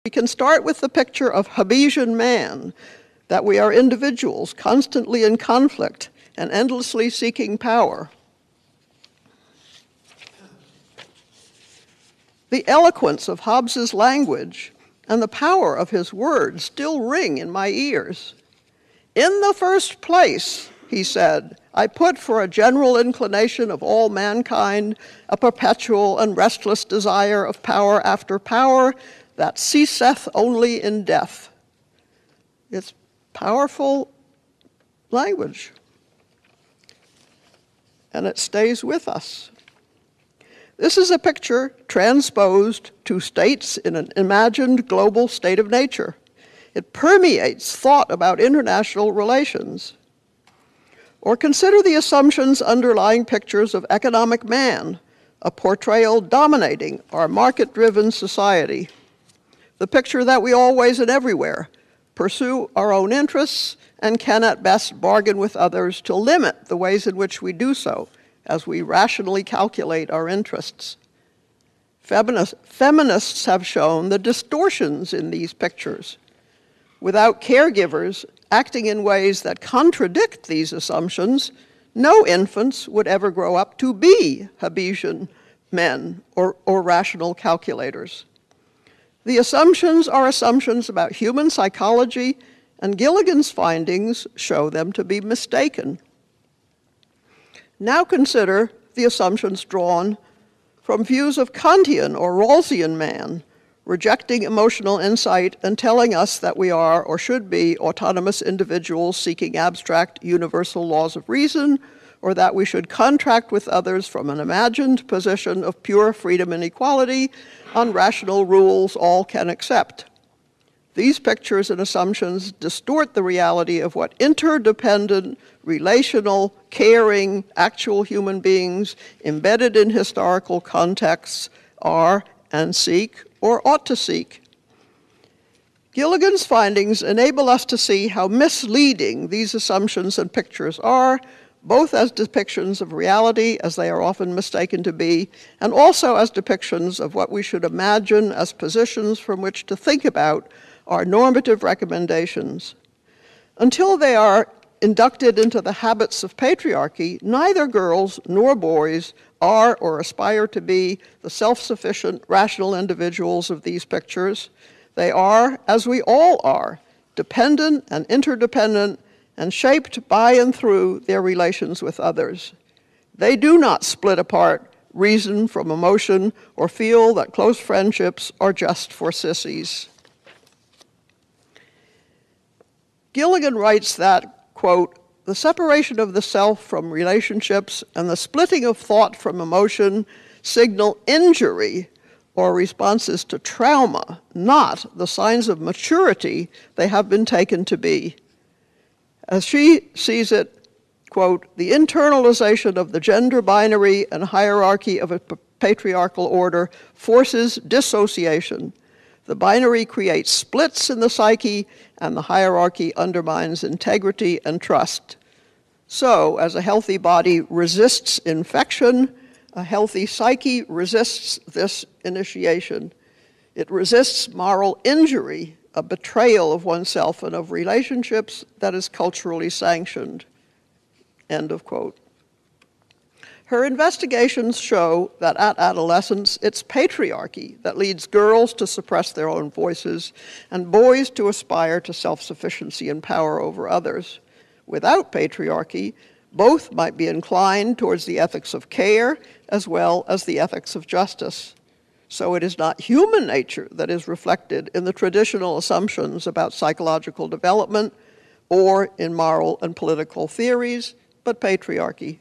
We can start with the picture of Hobbesian man, that we are individuals constantly in conflict and endlessly seeking power. The eloquence of Hobbes's language and the power of his words still ring in my ears. In the first place, he said, I put for a general inclination of all mankind a perpetual and restless desire of power after power that ceaseth only in death. It's powerful language, and it stays with us. This is a picture transposed to states in an imagined global state of nature. It permeates thought about international relations. Or consider the assumptions underlying pictures of economic man, a portrayal dominating our market-driven society. The picture that we always and everywhere pursue our own interests and can at best bargain with others to limit the ways in which we do so as we rationally calculate our interests. Feminists have shown the distortions in these pictures. Without caregivers acting in ways that contradict these assumptions, no infants would ever grow up to be Hobbesian men or rational calculators. The assumptions are assumptions about human psychology, and Gilligan's findings show them to be mistaken. Now consider the assumptions drawn from views of Kantian or Rawlsian man, rejecting emotional insight and telling us that we are or should be autonomous individuals seeking abstract universal laws of reason, or that we should contract with others from an imagined position of pure freedom and equality on rational rules all can accept. These pictures and assumptions distort the reality of what interdependent, relational, caring, actual human beings embedded in historical contexts are and seek or ought to seek. Gilligan's findings enable us to see how misleading these assumptions and pictures are, both as depictions of reality, as they are often mistaken to be, and also as depictions of what we should imagine as positions from which to think about our normative recommendations. Until they are inducted into the habits of patriarchy, neither girls nor boys are or aspire to be the self-sufficient, rational individuals of these pictures. They are, as we all are, dependent and interdependent and shaped by and through their relations with others. They do not split apart reason from emotion or feel that close friendships are just for sissies. Gilligan writes that, quote, the separation of the self from relationships and the splitting of thought from emotion signal injury or responses to trauma, not the signs of maturity they have been taken to be. As she sees it, quote, the internalization of the gender binary and hierarchy of a patriarchal order forces dissociation. The binary creates splits in the psyche, and the hierarchy undermines integrity and trust. So, as a healthy body resists infection, a healthy psyche resists this initiation. It resists moral injury, a betrayal of oneself and of relationships that is culturally sanctioned. End of quote. Her investigations show that at adolescence, it's patriarchy that leads girls to suppress their own voices and boys to aspire to self-sufficiency and power over others. Without patriarchy, both might be inclined towards the ethics of care as well as the ethics of justice. So it is not human nature that is reflected in the traditional assumptions about psychological development or in moral and political theories, but patriarchy.